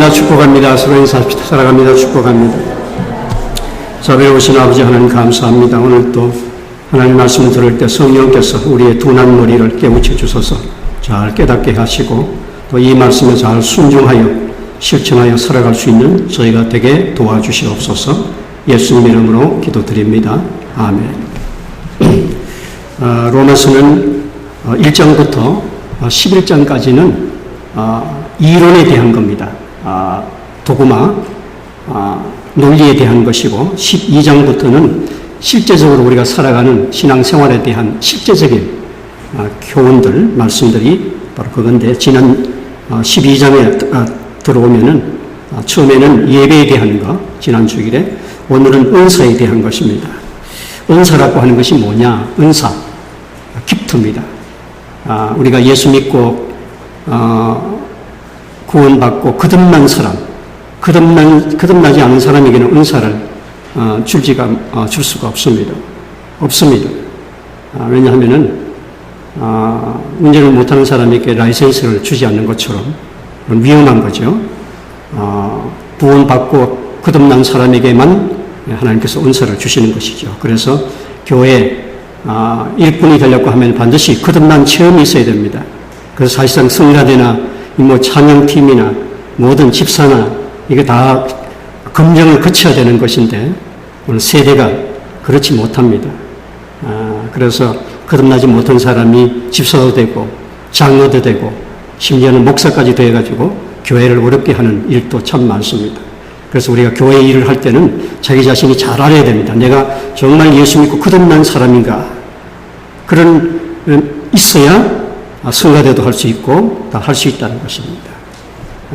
축복합니다. 축복합니다. 서로 인사합시다. 사랑합니다. 축복합니다. 자비로 오신 아버지 하나님 감사합니다. 오늘 또 하나님 말씀을 들을 때 성령께서 우리의 둔한 머리를 깨우쳐 주셔서 잘 깨닫게 하시고 또 이 말씀에 잘 순종하여 실천하여 살아갈 수 있는 저희가 되게 도와주시옵소서. 예수님 이름으로 기도드립니다. 아멘. 로마서는 1장부터 11장까지는 이론에 대한 겁니다. 도구마, 논리에 대한 것이고 12장부터는 실제적으로 우리가 살아가는 신앙생활에 대한 실제적인 교훈들, 말씀들이 바로 그건데 지난 12장에 들어오면은 처음에는 예배에 대한 거, 지난 주일에 오늘은 은사에 대한 것입니다. 은사라고 하는 것이 뭐냐? 은사, 기프트입니다. 우리가 예수 믿고 구원받고 거듭난 사람, 거듭나지 않은 사람에게는 은사를 줄 수가 없습니다. 왜냐하면은 운전을 못하는 사람에게 라이센스를 주지 않는 것처럼 위험한 거죠. 구원받고 거듭난 사람에게만 하나님께서 은사를 주시는 것이죠. 그래서 교회 일꾼이 되려고 하면 반드시 거듭난 체험이 있어야 됩니다. 그래서 사실상 성가대나 찬양팀이나 모든 집사나 이게 다 검증을 거쳐야 되는 것인데 오늘 세대가 그렇지 못합니다. 그래서 거듭나지 못한 사람이 집사도 되고 장로도 되고 심지어는 목사까지 되어가지고 교회를 어렵게 하는 일도 참 많습니다. 그래서 우리가 교회 일을 할 때는 자기 자신이 잘 알아야 됩니다. 내가 정말 예수 믿고 거듭난 사람인가? 그런 있어야 성가대도 할 수 있고 다 할 수 있다는 것입니다.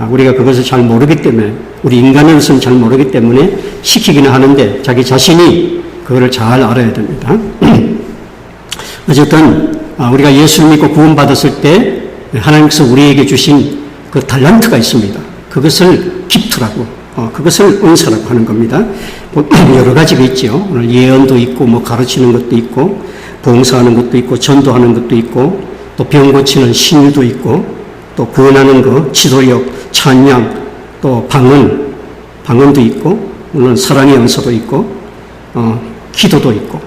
우리가 그것을 잘 모르기 때문에 우리 인간으로서는 잘 모르기 때문에 시키기는 하는데 자기 자신이 그거를 잘 알아야 됩니다. 어쨌든 우리가 예수를 믿고 구원받았을 때 하나님께서 우리에게 주신 그 달란트가 있습니다. 그것을 기프트라고 그것을 은사라고 하는 겁니다. 여러 가지가 있죠. 오늘 예언도 있고 가르치는 것도 있고 봉사하는 것도 있고 전도하는 것도 있고 또 병 고치는 신유도 있고 또 구원하는 것, 지도력, 찬양, 또 방언도 있고 물론 사랑의 은사도 있고 기도도 있고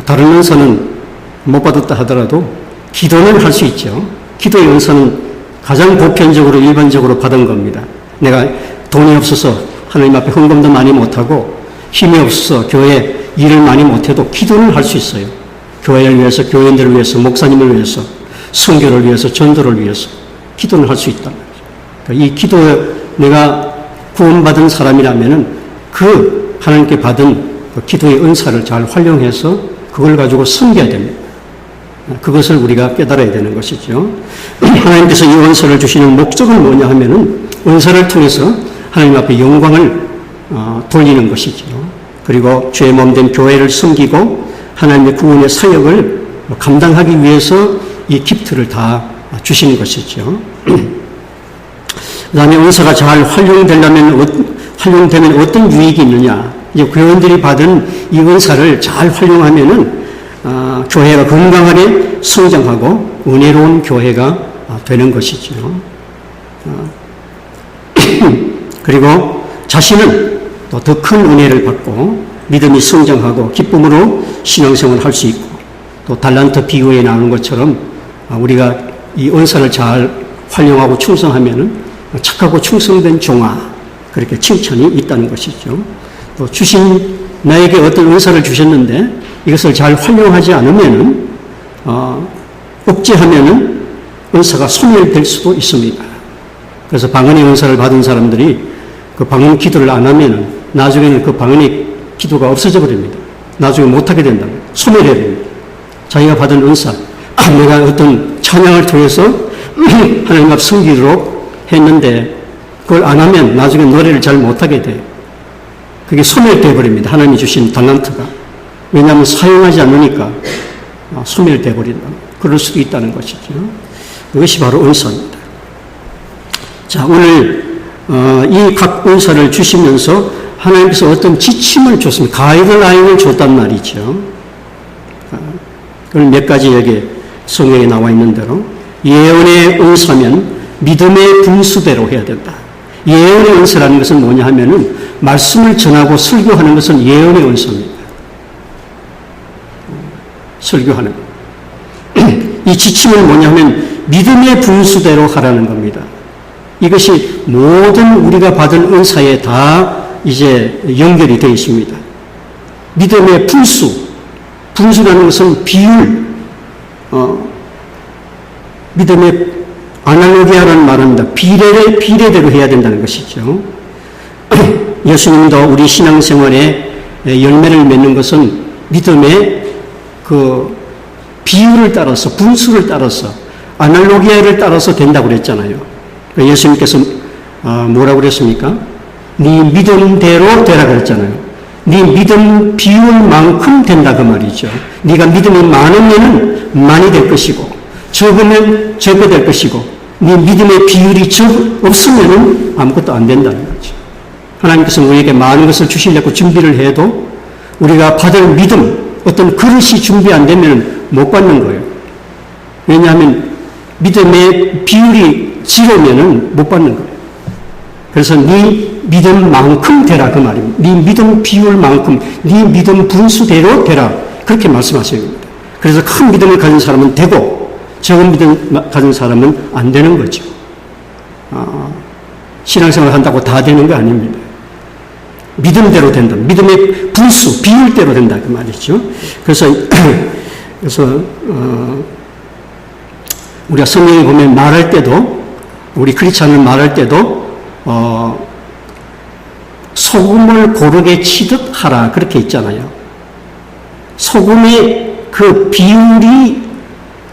다른 은사는 못 받았다 하더라도 기도는 할 수 있죠. 기도의 은사는 가장 보편적으로 일반적으로 받은 겁니다. 내가 돈이 없어서 하나님 앞에 헌금도 많이 못하고 힘이 없어서 교회 일을 많이 못해도 기도는 할 수 있어요. 교회를 위해서, 교인들을 위해서, 목사님을 위해서, 선교를 위해서, 전도를 위해서 기도는 할 수 있다. 이 기도에 내가 구원받은 사람이라면은 그 하나님께 받은 그 기도의 은사를 잘 활용해서 그걸 가지고 섬겨야 됩니다. 그것을 우리가 깨달아야 되는 것이죠. 하나님께서 이 은사를 주시는 목적은 뭐냐 하면은 은사를 통해서 하나님 앞에 영광을 돌리는 것이죠. 그리고 죄의 몸된 교회를 섬기고 하나님의 구원의 사역을 감당하기 위해서 이 기프트를 다 주시는 것이죠. 그 다음에 은사가 잘 활용되면 어떤 유익이 있느냐. 이제 교인들이 받은 이 은사를 잘 활용하면은 교회가 건강하게 성장하고 은혜로운 교회가 되는 것이죠. 그리고 자신은 또 더 큰 은혜를 받고 믿음이 성장하고 기쁨으로 신앙생활을 할 수 있고 또 달란트 비유에 나오는 것처럼 우리가 이 은사를 잘 활용하고 충성하면은 착하고 충성된 종아 그렇게 칭찬이 있다는 것이죠. 또 나에게 어떤 은사를 주셨는데 이것을 잘 활용하지 않으면은 억제하면은 은사가 소멸될 수도 있습니다. 그래서 방언의 은사를 받은 사람들이 그 방언 기도를 안 하면은 나중에는 그 방언의 기도가 없어져 버립니다. 나중에 못하게 된다. 소멸해야 됩니다. 자기가 받은 은사, 내가 어떤 찬양을 통해서 하나님 앞 섬기도록 했는데 그걸 안 하면 나중에 노래를 잘 못하게 돼요. 그게 소멸되어 버립니다. 하나님이 주신 달란트가. 왜냐하면 사용하지 않으니까 소멸되어 버린다. 그럴 수도 있다는 것이죠. 이것이 바로 은사입니다. 자, 오늘 이 각 은사를 주시면서 하나님께서 어떤 지침을 줬습니다. 가이드라인을 줬단 말이죠. 그걸 몇 가지 여기 성경에 나와 있는 대로 예언의 은사면 믿음의 분수대로 해야 된다. 예언의 은사라는 것은 뭐냐 하면은 말씀을 전하고 설교하는 것은 예언의 은사입니다. 설교하는 이 지침은 뭐냐 하면 믿음의 분수대로 하라는 겁니다. 이것이 모든 우리가 받은 은사에 다 이제 연결이 되어 있습니다. 믿음의 분수라는 것은 비율, 믿음의 아날로기아라는 말입니다. 비례대로 해야 된다는 것이죠. 예수님도 우리 신앙생활에 열매를 맺는 것은 믿음의 그 비율을 따라서, 분수를 따라서, 아날로기아를 따라서 된다고 그랬잖아요. 예수님께서 뭐라고 그랬습니까? 네 믿음대로 되라 그랬잖아요. 네 믿음 비율만큼 된다 그 말이죠. 네가 믿음이 많으면 많이 될 것이고 적으면 적게 될 것이고 네 믿음의 비율이 없으면 아무것도 안 된다는 거죠. 하나님께서 우리에게 많은 것을 주시려고 준비를 해도 우리가 받을 믿음, 어떤 그릇이 준비 안 되면 못 받는 거예요. 왜냐하면 믿음의 비율이 지르면 못 받는 거예요. 그래서 네 믿음만큼 되라 그 말입니다. 네 믿음 비율만큼, 네 믿음 분수대로 되라 그렇게 말씀하셔야 됩니다. 그래서 큰 믿음을 가진 사람은 되고 적은 믿음 가진 사람은 안 되는 거죠. 신앙생활 한다고 다 되는 거 아닙니다. 믿음대로 된다. 믿음의 분수, 비율대로 된다 그 말이죠. 그래서 우리가 성경에 보면 말할 때도 우리 크리스찬을 말할 때도 소금을 고르게 치듯 하라 그렇게 있잖아요. 소금의 그 비율이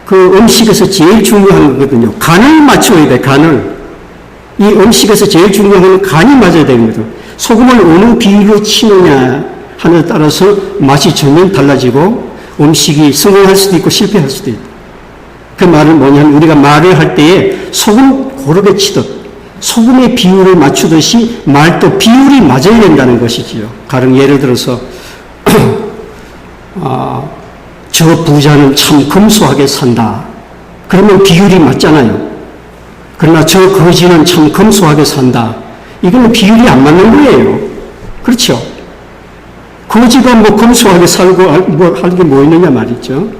그 음식에서 제일 중요한 거거든요. 간을 맞춰야 돼. 간을. 이 음식에서 제일 중요한 건 간이 맞아야 되는 거죠. 소금을 어느 비율로 치느냐 하느냐에 따라서 맛이 전면 달라지고 음식이 성공할 수도 있고 실패할 수도 있다. 그 말은 뭐냐면 우리가 말을 할 때에 소금 고르게 치듯 소금의 비율을 맞추듯이 말도 비율이 맞아야 된다는 것이지요. 가령 예를 들어서 저 부자는 참 검소하게 산다. 그러면 비율이 맞잖아요. 그러나 저 거지는 참 검소하게 산다. 이거는 비율이 안 맞는 거예요. 그렇죠? 거지가 뭐 검소하게 살고 뭐 할 게 뭐 있느냐 말이죠.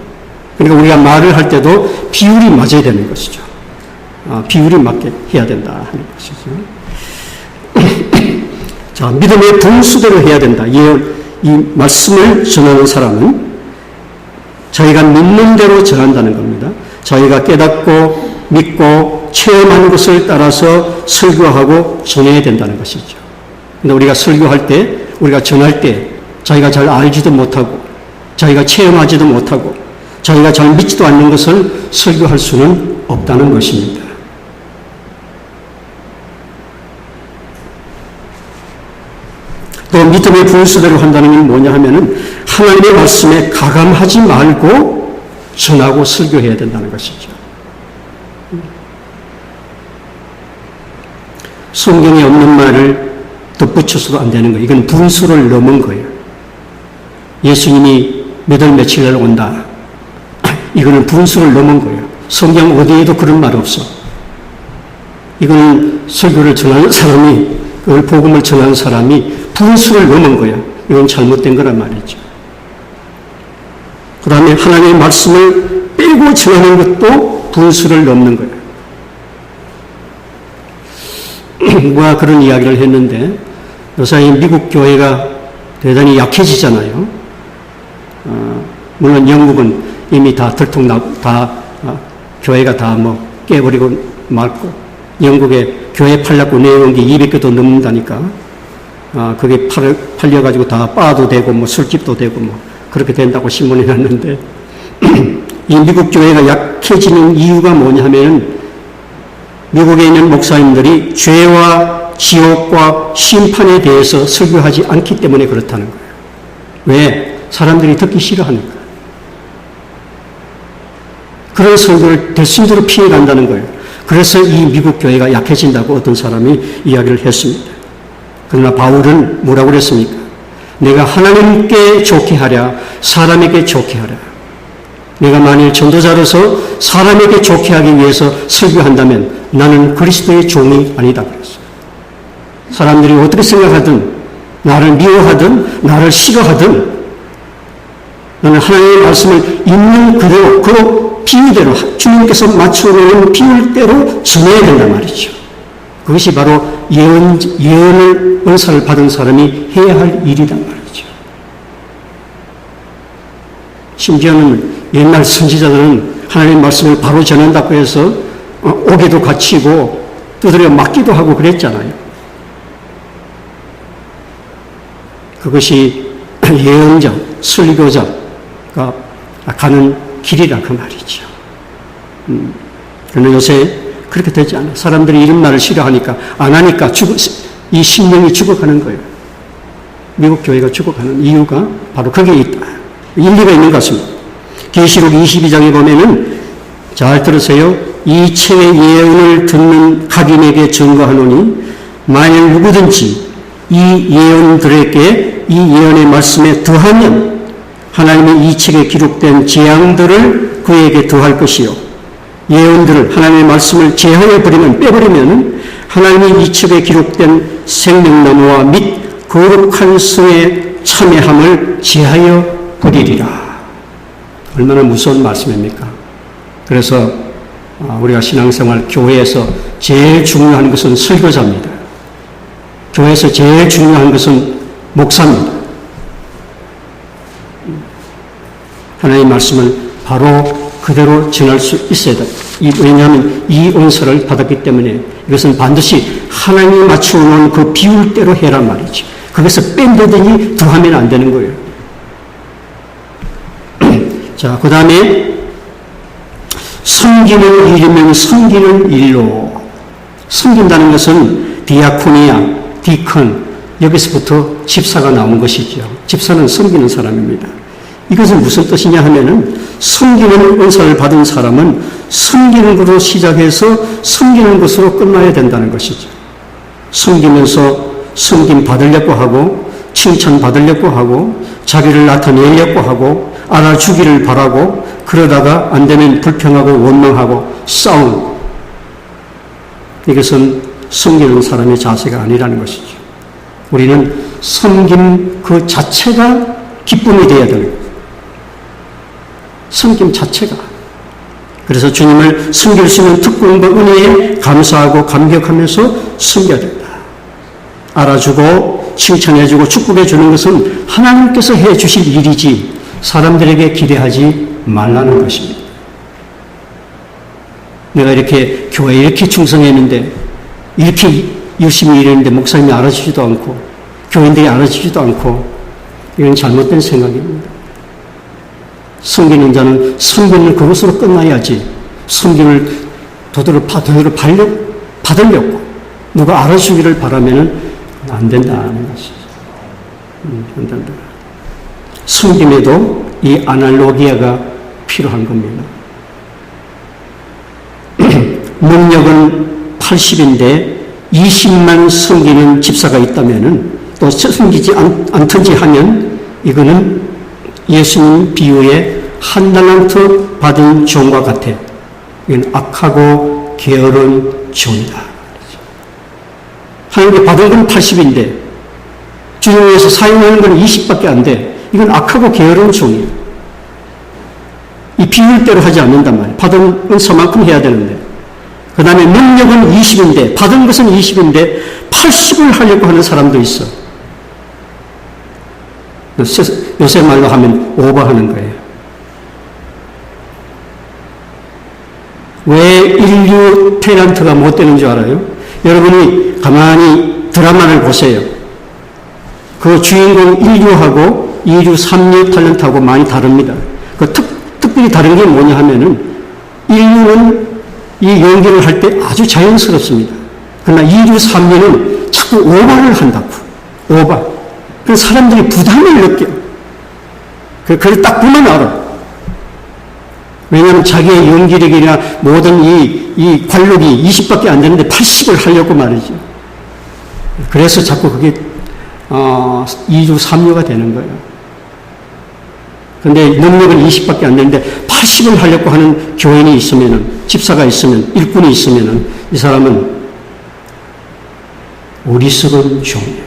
그러니까 우리가 말을 할 때도 비율이 맞아야 되는 것이죠. 비율이 맞게 해야 된다 하는 것이죠. 자, 믿음의 분수대로 해야 된다. 이 말씀을 전하는 사람은 저희가 믿는 대로 전한다는 겁니다. 저희가 깨닫고 믿고 체험하는 것을 따라서 설교하고 전해야 된다는 것이죠. 근데 우리가 설교할 때, 우리가 전할 때 저희가 잘 알지도 못하고 저희가 체험하지도 못하고 저희가 잘 믿지도 않는 것을 설교할 수는 없다는 것입니다. 또 믿음의 분수대로 한다는 게 뭐냐 하면은 하나님의 말씀에 가감하지 말고 전하고 설교해야 된다는 것이죠. 성경에 없는 말을 덧붙여서도 안 되는 거예요. 이건 분수를 넘은 거예요. 예수님이 몇 월 며칠 날 온다. 이거는 분수를 넘은 거예요. 성경 어디에도 그런 말 없어. 이거는 설교를 전하는 사람이, 복음을 전하는 사람이 분수를 넘은 거야. 이건 잘못된 거란 말이죠. 그 다음에 하나님의 말씀을 빼고 전하는 것도 분수를 넘는 거예요. 누가 그런 이야기를 했는데 요새 미국 교회가 대단히 약해지잖아요. 물론 영국은 이미 다 교회가 다 뭐 깨버리고 말고 영국에 교회 팔려고 내온 게 200개도 넘는다니까. 그게 팔려가지고 다 바도 되고 뭐 술집도 되고 뭐 그렇게 된다고 신문에 났는데 이 미국 교회가 약해지는 이유가 뭐냐 하면은 미국에 있는 목사님들이 죄와 지옥과 심판에 대해서 설교하지 않기 때문에 그렇다는 거예요. 왜? 사람들이 듣기 싫어하니까. 그런 설교를 대신대로 피해간다는 거예요. 그래서 이 미국 교회가 약해진다고 어떤 사람이 이야기를 했습니다. 그러나 바울은 뭐라고 그랬습니까? 내가 하나님께 좋게 하랴 사람에게 좋게 하랴. 내가 만일 전도자로서 사람에게 좋게 하기 위해서 설교한다면 나는 그리스도의 종이 아니다 그랬어요. 사람들이 어떻게 생각하든, 나를 미워하든, 나를 싫어하든, 나는 하나님의 말씀을 있는 그대로, 그 비유대로, 주님께서 맞춰놓은 비율대로 전해야 된단 말이죠. 그것이 바로 예언을, 은사를 받은 사람이 해야 할 일이란 말이죠. 심지어는 옛날 선지자들은 하나님의 말씀을 바로 전한다고 해서 옥에도 갇히고 두드려 맞기도 하고 그랬잖아요. 그것이 예언자, 설교자가 가는 길이라 그 말이죠. 그러나 요새 그렇게 되지 않아요. 사람들이 이런 말을 싫어하니까, 안 하니까 이 신령이 죽어가는 거예요. 미국 교회가 죽어가는 이유가 바로 거기에 있다. 일리가 있는 것 같습니다. 계시록 22장에 보면은, 잘 들으세요. 이 책의 예언을 듣는 각인에게 증거하노니, 만일 누구든지 이 예언들에게 이 예언의 말씀에 더하면 하나님의 이 책에 기록된 재앙들을 그에게 더할 것이요, 예언들을, 하나님의 말씀을 제하여 버리면, 빼버리면 하나님의 이 책에 기록된 생명나무와 및 거룩한 성의 참여함을 제하여 버리리라. 얼마나 무서운 말씀입니까? 그래서 우리가 신앙생활, 교회에서 제일 중요한 것은 설교자입니다. 교회에서 제일 중요한 것은 목사입니다. 하나님의 말씀을 바로 그대로 전할 수 있어야 돼. 왜냐하면 이 은사를 받았기 때문에 이것은 반드시 하나님이 맞춰놓은 그 비율대로 해란 말이죠. 거기서 뺀다더니 더하면 안 되는 거예요. 자, 그 다음에 섬기는 일이면 섬기는 일로. 섬긴다는 것은 디아코니아, 디컨, 여기서부터 집사가 나온 것이죠. 집사는 섬기는 사람입니다. 이것은 무슨 뜻이냐 하면은, 섬기는 은사를 받은 사람은 섬기는 것으로 시작해서 섬기는 것으로 끝나야 된다는 것이죠. 섬기면서 섬김 받으려고 하고, 칭찬 받으려고 하고, 자기를 나타내려고 하고, 알아주기를 바라고, 그러다가 안 되면 불평하고 원망하고 싸우고, 이것은 섬기는 사람의 자세가 아니라는 것이죠. 우리는 섬김 그 자체가 기쁨이 되어야 되는 거예요. 섬김 자체가. 그래서 주님을 섬길 수 있는 특권과 은혜에 감사하고 감격하면서 섬겨야 된다. 알아주고 칭찬해주고 축복해주는 것은 하나님께서 해주실 일이지 사람들에게 기대하지 말라는 것입니다. 내가 이렇게 교회에 이렇게 충성했는데, 이렇게 열심히 일했는데 목사님이 알아주지도 않고 교인들이 알아주지도 않고, 이건 잘못된 생각입니다. 섬기는 자는 섬기는 그것으로 끝나야지, 섬김을 도도로 받으려고 누가 알아주기를 바라면은 안 된다는 것이죠. 안 된다. 섬김에도 이 아날로기아가 필요한 겁니다. 능력은 80인데 20만 섬기는 집사가 있다면은, 또 섬기지 않든지 하면, 이거는 예수님 비유에 한 달란트 받은 종과 같아. 이건 악하고 게으른 종이다. 하나님께 받은 건 80인데 주님 위해서 사용하는 건 20밖에 안 돼. 이건 악하고 게으른 종이에요. 이 비율대로 하지 않는단 말이에요. 받은 은사만큼 해야 되는데. 그 다음에 능력은 20인데, 받은 것은 20인데 80을 하려고 하는 사람도 있어. 요새 말로 하면 오버하는 거예요. 왜 인류 탤런트가 못 되는 줄 알아요? 여러분이 가만히 드라마를 보세요. 그 주인공 1류하고 2류, 3류 탤런트하고 많이 다릅니다. 특별히 다른 게 뭐냐 하면은, 1류는 이 연기를 할 때 아주 자연스럽습니다. 그러나 2류, 3류는 자꾸 오버를 한다고. 오버. 그래서 사람들이 부담을 느껴. 그걸 딱 보면 알아. 왜냐하면 자기의 연기력이나 모든 이 관록이 20밖에 안 되는데 80을 하려고 말이죠. 그래서 자꾸 그게 2류, 3류가 되는 거예요. 그런데 능력은 20밖에 안 되는데 80을 하려고 하는 교인이 있으면은, 집사가 있으면, 일꾼이 있으면은, 이 사람은 어리석은 종이에요.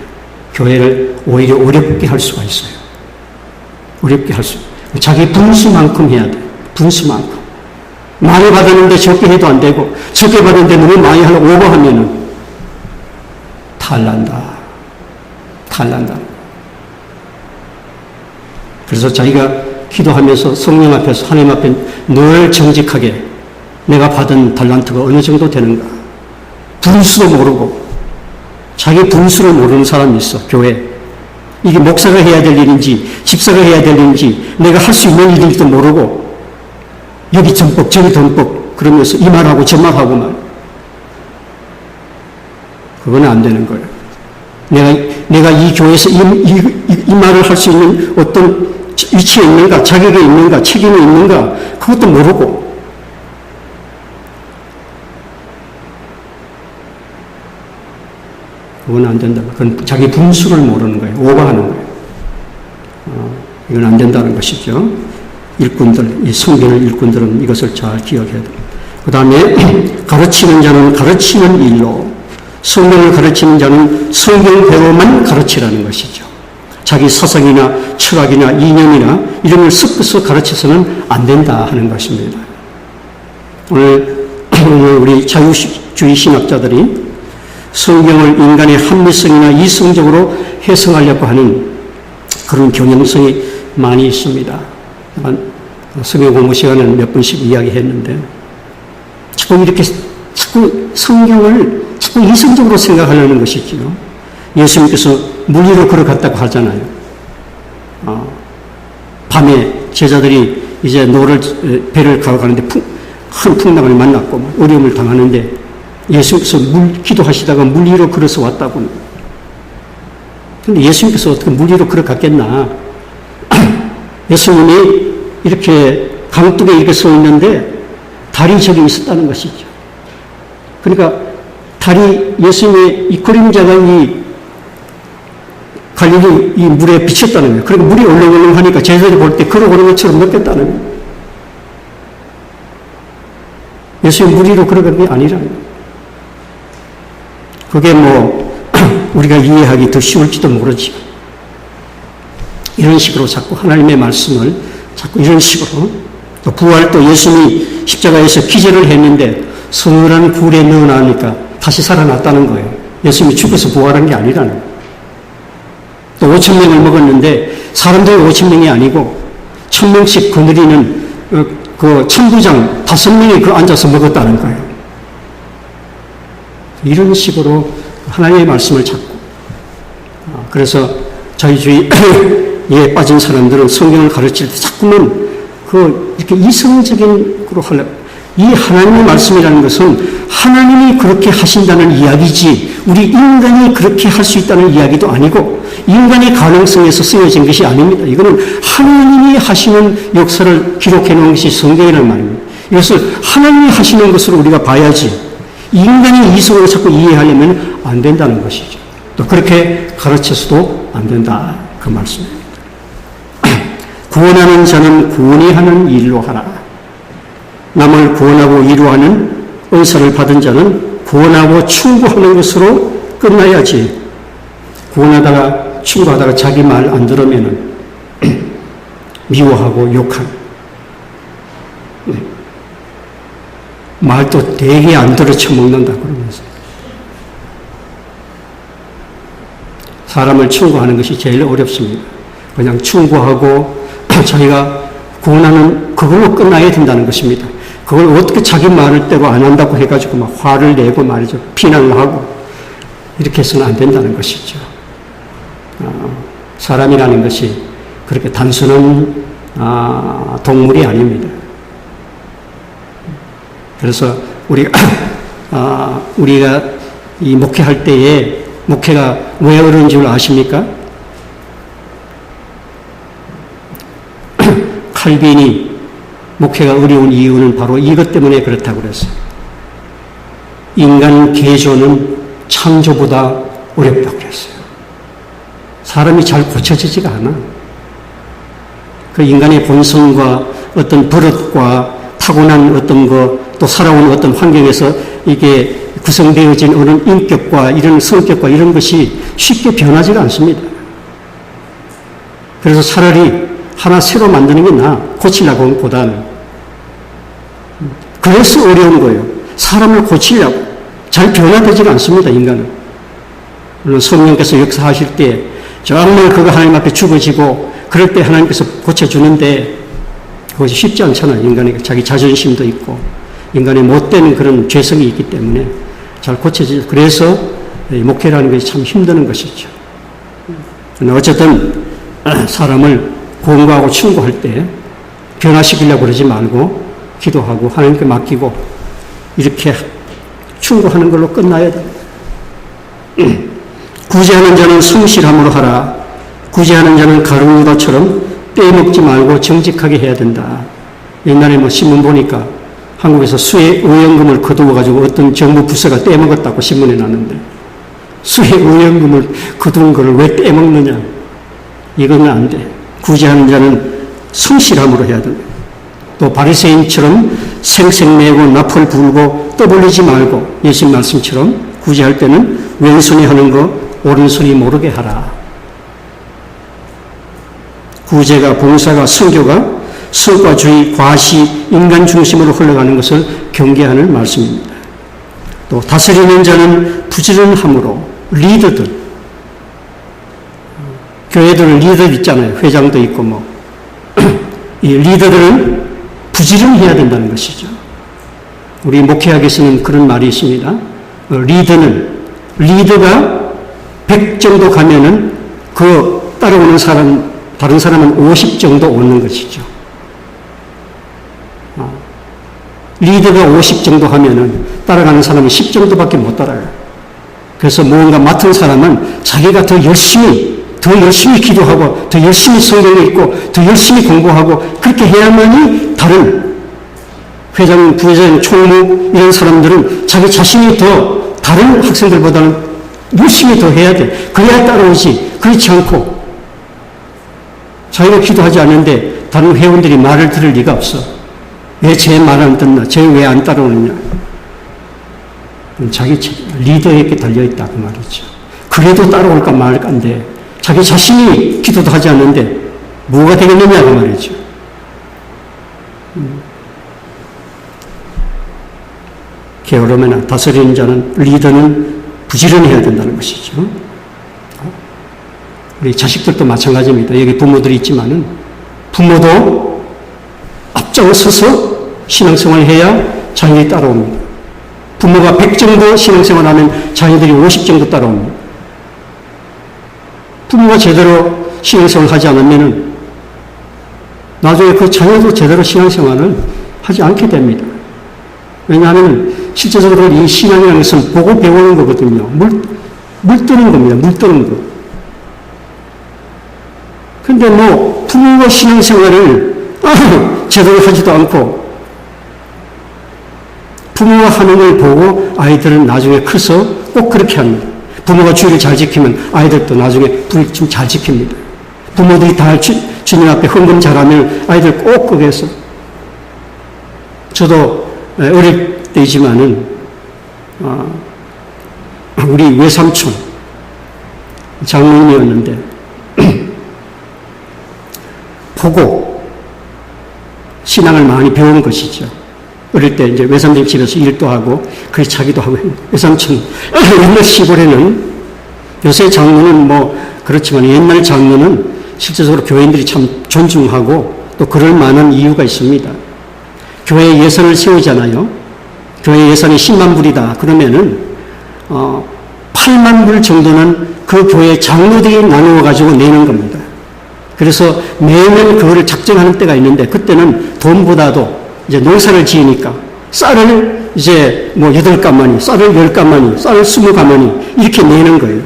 교회를 오히려 어렵게 할 수가 있어요. 어렵게 할 수. 자기 분수만큼 해야 돼. 분수만큼. 많이 받았는데 적게 해도 안 되고, 적게 받았는데 너무 많이 하려고 오버하면은 탈난다. 그래서 자기가 기도하면서 성령 앞에서 하나님 앞에 늘 정직하게 내가 받은 달란트가 어느 정도 되는가. 분수도 모르고, 자기 분수를 모르는 사람이 있어, 교회. 이게 목사가 해야 될 일인지, 집사가 해야 될 일인지, 내가 할 수 있는 일일지도 모르고, 여기 전법, 저기 전법, 그러면서 이 말하고 저 말하고 말. 그건 안 되는 거예요. 내가 이 교회에서 이 말을 할 수 있는 어떤 위치에 있는가, 자격이 있는가, 책임이 있는가, 그것도 모르고. 그건 안 된다. 그건 자기 분수를 모르는 거예요. 오버하는 거예요. 이건 안 된다는 것이죠. 일꾼들, 이 성경의 일꾼들은 이것을 잘 기억해야 됩니다. 그 다음에 가르치는 자는 가르치는 일로, 성경을 가르치는 자는 성경대로만 가르치라는 것이죠. 자기 사상이나 철학이나 이념이나 이런 걸 섞어서 가르쳐서는 안 된다 하는 것입니다. 오늘 우리 자유주의 신학자들이 성경을 인간의 합리성이나 이성적으로 해석하려고 하는 그런 경향성이 많이 있습니다. 성경 공부 시간에는 몇 번씩 이야기했는데, 자꾸 성경을 자꾸 이성적으로 생각하려는 것이지요. 예수님께서 물 위로 걸어갔다고 하잖아요. 밤에 제자들이 이제 배를 가가는데 큰 풍랑을 만났고 어려움을 당하는데 예수님께서 기도하시다가 물 위로 걸어서 왔다고. 근데 예수님께서 어떻게 물 위로 걸어갔겠나? 예수님이 이렇게 강둑에 이렇게 서 있는데 달이 저기 있었다는 것이죠. 그러니까 달이 예수님의 이 그림자가 이 갈릴리 이 물에 비쳤다는 거예요. 그러니까 물이 얼렁얼렁 하니까 제자들이 볼 때 걸어오는 것처럼 느꼈다는 거예요. 예수님 물 위로 걸어간 게 아니라는 거예요. 그게 우리가 이해하기 더 쉬울지도 모르지. 이런 식으로 자꾸 하나님의 말씀을 자꾸 이런 식으로, 또 부활도 예수님이 십자가에서 기절을 했는데 서늘한 굴에 넣어놔니까 다시 살아났다는 거예요. 예수님이 죽어서 부활한 게 아니라는 거예요. 또 5,000명을 먹었는데 사람들이 5,000명이 아니고 1,000명씩 거느리는 그 천부장 5명이 그 앉아서 먹었다는 거예요. 이런 식으로 하나님의 말씀을 찾고, 그래서 자유주의에 빠진 사람들은 성경을 가르칠 때 자꾸만 이렇게 이성적인 거로 하려고. 이 하나님의 말씀이라는 것은 하나님이 그렇게 하신다는 이야기지, 우리 인간이 그렇게 할 수 있다는 이야기도 아니고, 인간의 가능성에서 쓰여진 것이 아닙니다. 이거는 하나님이 하시는 역사를 기록해 놓은 것이 성경이라는 말입니다. 이것을 하나님이 하시는 것으로 우리가 봐야지, 인간이 이성으로 자꾸 이해하려면 안 된다는 것이죠. 또 그렇게 가르쳐서도 안 된다. 그 말씀입니다. 구원하는 자는 구원이 하는 일로 하라. 남을 구원하고 위로하는 은사를 받은 자는 구원하고 충고하는 것으로 끝나야지. 구원하다가 충고하다가 자기 말 안 들으면은 미워하고 욕하는. 말도 되게 안 들어 처먹는다 그러면서. 사람을 충고하는 것이 제일 어렵습니다. 그냥 충고하고 자기가 구원하는 그걸로 끝나야 된다는 것입니다. 그걸 어떻게 자기 말을 떼고 안 한다고 해가지고 막 화를 내고 말이죠. 비난을 하고 이렇게 해서는 안 된다는 것이죠. 사람이라는 것이 그렇게 단순한 동물이 아닙니다. 그래서 우리가 이 목회할 때에 목회가 왜 어려운 줄 아십니까? 칼빈이 목회가 어려운 이유는 바로 이것 때문에 그렇다고 그랬어요. 인간 개조는 창조보다 어렵다고 그랬어요. 사람이 잘 고쳐지지가 않아. 그 인간의 본성과 어떤 버릇과 타고난 어떤 거, 또 살아온 어떤 환경에서 이게 구성되어진 어느 인격과 이런 성격과 이런 것이 쉽게 변하지가 않습니다. 그래서 차라리 하나 새로 만드는 게 나아, 고치려고 보다는. 그래서 어려운 거예요. 사람을 고치려고. 잘 변화되지가 않습니다, 인간은. 물론 성령께서 역사하실 때 정말 그거 하나님 앞에 죽어지고 그럴 때 하나님께서 고쳐주는데 그것이 쉽지 않잖아요. 인간에게 자기 자존심도 있고 인간의 못된 그런 죄성이 있기 때문에 잘 고쳐지죠. 그래서 목회라는 것이 참 힘드는 것이죠. 어쨌든 사람을 공부하고 충고할 때 변화시키려고 그러지 말고 기도하고 하나님께 맡기고 이렇게 충고하는 걸로 끝나야 됩니다. 구제하는 자는 성실함으로 하라. 구제하는 자는 가룟도처럼 빼먹지 말고 정직하게 해야 된다. 옛날에 뭐 신문 보니까 한국에서 수해 의원금을 거두어가지고 어떤 정부 부서가 떼먹었다고 신문에 났는데 수해 의원금을 거둔 것을 왜 떼먹느냐. 이거는 안 돼. 구제하는 자는 성실함으로 해야 된다. 또 바리새인처럼 생색내고 나풀 불고 떠벌리지 말고 예수님 말씀처럼 구제할 때는 왼손이 하는 거 오른손이 모르게 하라. 구제가 봉사가 선교가 성과주의 과시 인간 중심으로 흘러가는 것을 경계하는 말씀입니다. 또 다스리는 자는 부지런함으로 리더들 교회들 리더 있잖아요. 회장도 있고 뭐 이 리더들은 부지런해야 된다는 것이죠. 우리 목회학에서는 그런 말이 있습니다. 리더가 100 정도 가면은 그 따라오는 사람, 다른 사람은 50 정도 오는 것이죠. 리더가 50 정도 하면은 따라가는 사람은 10 정도밖에 못 따라가요. 그래서 무언가 맡은 사람은 자기가 더 열심히 기도하고 더 열심히 성경을 읽고 더 열심히 공부하고 그렇게 해야만이 다른 회장, 부회장, 총무 이런 사람들은 자기 자신이 더 다른 학생들보다는 열심히 더 해야 돼. 그래야 따라오지. 그렇지 않고 자기가 기도하지 않는데 다른 회원들이 말을 들을 리가 없어. 왜 제 말 안 듣나? 쟤 왜 안 따라오느냐? 자기 리더에게 달려있다 그 말이죠. 그래도 따라올까 말까인데 자기 자신이 기도도 하지 않는데 뭐가 되겠느냐 그 말이죠. 게으름에나 다스리는 자는 리더는 부지런해야 된다는 것이죠. 우리 자식들도 마찬가지입니다. 여기 부모들이 있지만은 부모도 앞장서서 신앙생활을 해야 자녀들이 따라옵니다. 부모가 100 정도 신앙생활을 하면 자녀들이 50 정도 따라옵니다. 부모가 제대로 신앙생활을 하지 않으면 나중에 그 자녀도 제대로 신앙생활을 하지 않게 됩니다. 왜냐하면 실제적으로 이 신앙이라는 것은 보고 배우는 거거든요. 물 뜨는 겁니다. 물 뜨는 거. 근데 뭐 부모가 신앙생활을 제대로 하지도 않고 부모가 하는 걸 보고 아이들은 나중에 커서 꼭 그렇게 합니다. 부모가 주의를 잘 지키면 아이들도 나중에 불을 좀 잘 지킵니다. 부모들이 다 주님 앞에 헌금 잘하면 아이들 꼭 거기에서. 저도 어릴 때이지만은 우리 외삼촌 장로님이었는데 보고 신앙을 많이 배운 것이죠. 어릴 때 이제 외삼촌 집에서 일도 하고 그래서 자기도 하고 외삼촌 옛날 시골에는 요새 장로는 뭐 그렇지만 옛날 장로는 실제적으로 교인들이 참 존중하고 또 그럴 만한 이유가 있습니다. 교회 예산을 세우잖아요. 교회 예산이 10만 불이다. 그러면은 8만 불 정도는 그 교회 장로들이 나누어 가지고 내는 겁니다. 그래서 매년 그거를 작정하는 때가 있는데 그때는 돈보다도 이제 농사를 지으니까 쌀을 이제 뭐 8가마니, 쌀을 10가마니, 쌀을 20가마니 이렇게 내는 거예요.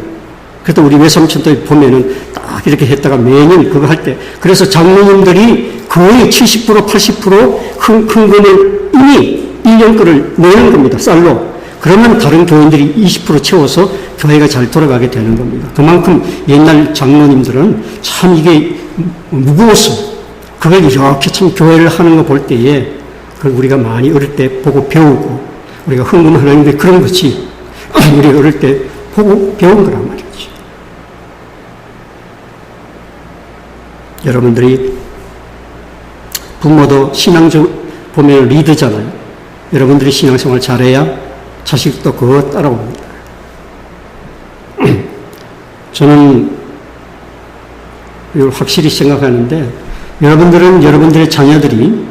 그래도 우리 외삼촌들 보면은 딱 이렇게 했다가 매년 그거 할 때 그래서 장로님들이 거의 70% 80% 큰 금을 이미 1년 거를 내는 겁니다. 쌀로. 그러면 다른 교인들이 20% 채워서 교회가 잘 돌아가게 되는 겁니다. 그만큼 옛날 장로님들은 참 이게 무거웠어요. 그걸 이렇게 참 교회를 하는 거 볼 때에 그걸 우리가 많이 어릴 때 보고 배우고 우리가 헌금하는데 그런 거지. 우리가 어릴 때 보고 배운 거란 말이지. 여러분들이 부모도 신앙적 보면 리더잖아요. 여러분들이 신앙생활 잘해야 자식도 그거 따라옵니다. 저는 이걸 확실히 생각하는데 여러분들은 여러분들의 자녀들이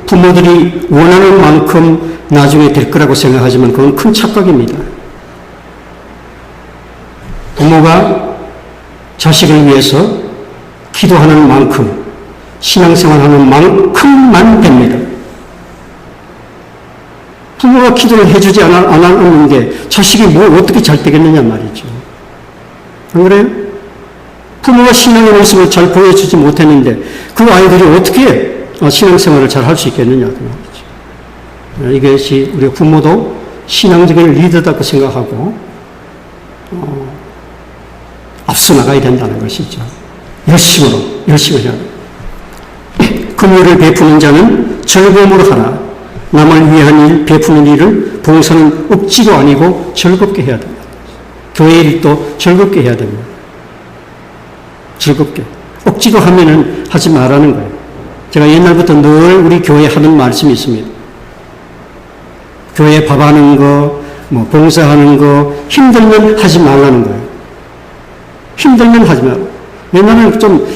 부모들이 원하는 만큼 나중에 될 거라고 생각하지만 그건 큰 착각입니다. 부모가 자식을 위해서 기도하는 만큼 신앙생활하는 만큼만 됩니다. 부모가 기도를 해주지 않았는데 자식이 뭘 어떻게 잘 되겠느냐 말이죠. 안 그래요? 부모가 신앙의 모습을 잘 보여주지 못했는데 그 아이들이 어떻게 신앙생활을 잘 할 수 있겠느냐 그 말이죠. 이것이 우리 부모도 신앙적인 리더다고 생각하고 앞서 나가야 된다는 것이죠. 열심히 해야 돼요. 긍휼을 베푸는 자는 즐거움으로 하라. 남을 위한 일, 베푸는 일을 봉사는 억지로 아니고 즐겁게 해야 됩니다. 교회 일도 즐겁게 해야 됩니다. 즐겁게. 억지로 하면은 하지 말라는 거예요. 제가 옛날부터 늘 우리 교회에 하는 말씀이 있습니다. 교회 밥하는 거, 봉사하는 거, 힘들면 하지 말라는 거예요. 힘들면 하지 말라. 옛날에는 좀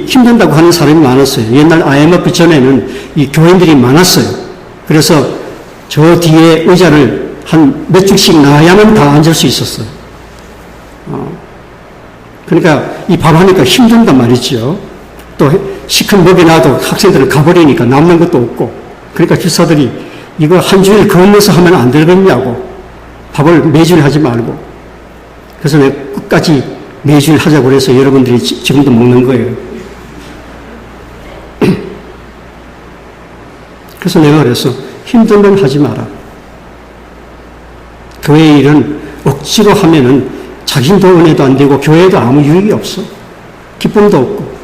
힘든다고 하는 사람이 많았어요. 옛날 IMF 전에는 이 교인들이 많았어요. 그래서 저 뒤에 의자를 한 몇 줄씩 놔야만 다 앉을 수 있었어요. 그러니까 이 밥하니까 힘든단 말이죠. 또 시큰 먹여놔도 학생들은 가버리니까 남는 것도 없고. 그러니까 기사들이 이거 한 주일 건너서 하면 안 되겠냐고. 밥을 매주일 하지 말고. 그래서 내가 끝까지 매주일 하자고 그래서 여러분들이 지금도 먹는 거예요. 그래서 내가 그래서 힘들면 하지 마라. 교회 일은 억지로 하면은 자신도 은혜도 안 되고 교회도 아무 유익이 없어. 기쁨도 없고.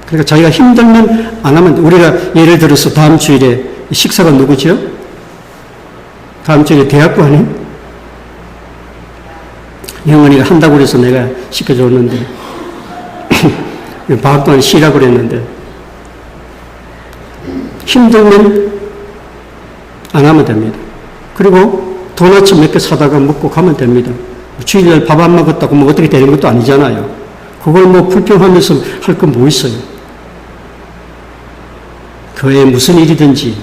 그러니까 자기가 힘들면 안 하면 돼. 우리가 예를 들어서 다음 주일에 식사가 누구죠? 다음 주일에 대학교 아니? 영원이가 한다고 그래서 내가 시켜줬는데 방학 동안 쉬라고 그랬는데 힘들면 안 하면 됩니다. 그리고 도넛 몇 개 사다가 먹고 가면 됩니다. 주일날 밥 안 먹었다고 어떻게 되는 것도 아니잖아요. 그걸 불평하면서 할 건 뭐 있어요. 교회에 무슨 일이든지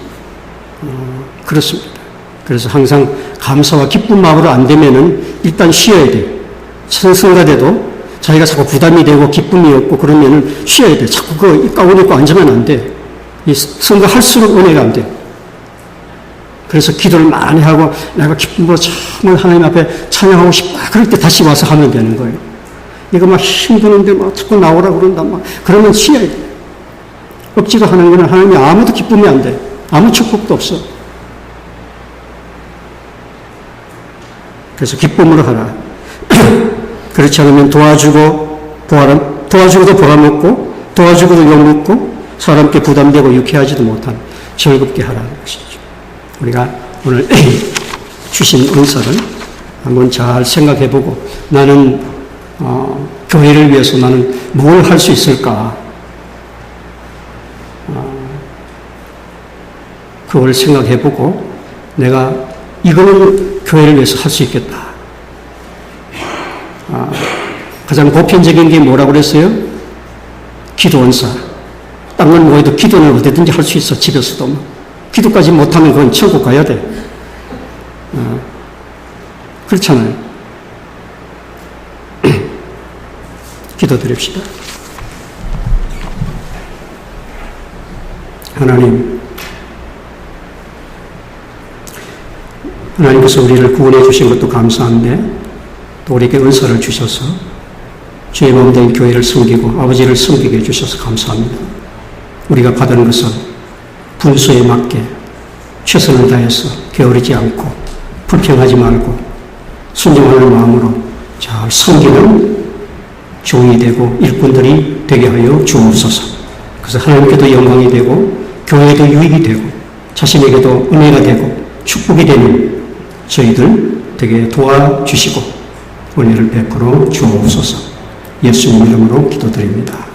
그렇습니다. 그래서 항상 감사와 기쁜 마음으로 안 되면은 일단 쉬어야 돼요. 성가대도 자기가 자꾸 부담이 되고 기쁨이 없고 그러면은 쉬어야 돼. 자꾸 그 가운 입고 앉으면 안 돼. 이 성가할수록 은혜가 안 돼. 그래서 기도를 많이 하고 내가 기쁨으로 정말 하나님 앞에 찬양하고 싶다. 그럴 때 다시 와서 하면 되는 거예요. 이거 힘드는데 자꾸 나오라고 그런다. 그러면 쉬어야 돼. 억지로 하는 거는 하나님이 아무도 기쁨이 안 돼. 아무 축복도 없어. 그래서 기쁨으로 하라. 그렇지 않으면 도와주고도 보람없고 도와주고도 욕먹고 사람께 부담되고 유쾌하지도 못한 즐겁게 하라는 것이죠. 우리가 오늘 주신 은사를 한번 잘 생각해보고 나는 교회를 위해서 나는 뭘 할 수 있을까? 그걸 생각해보고 내가 이거는 교회를 위해서 할 수 있겠다. 가장 보편적인 게 뭐라고 그랬어요? 기도원사. 딴 건 뭐해도 기도는 어디든지 할 수 있어. 집에서도. 기도까지 못하면 그건 천국 가야 돼. 그렇잖아요. 기도드립시다. 하나님께서 우리를 구원해 주신 것도 감사한데 또 우리에게 은사를 주셔서 주의 몸 된 교회를 섬기고 아버지를 섬기게 해주셔서 감사합니다. 우리가 받은 것은 분수에 맞게 최선을 다해서 게으르지 않고 불평하지 말고 순종하는 마음으로 잘 섬기는 종이 되고 일꾼들이 되게 하여 주옵소서. 그래서 하나님께도 영광이 되고 교회에도 유익이 되고 자신에게도 은혜가 되고 축복이 되는 저희들 되게 도와주시고 은혜를 베풀어 주옵소서. 예수님 이름으로 기도드립니다.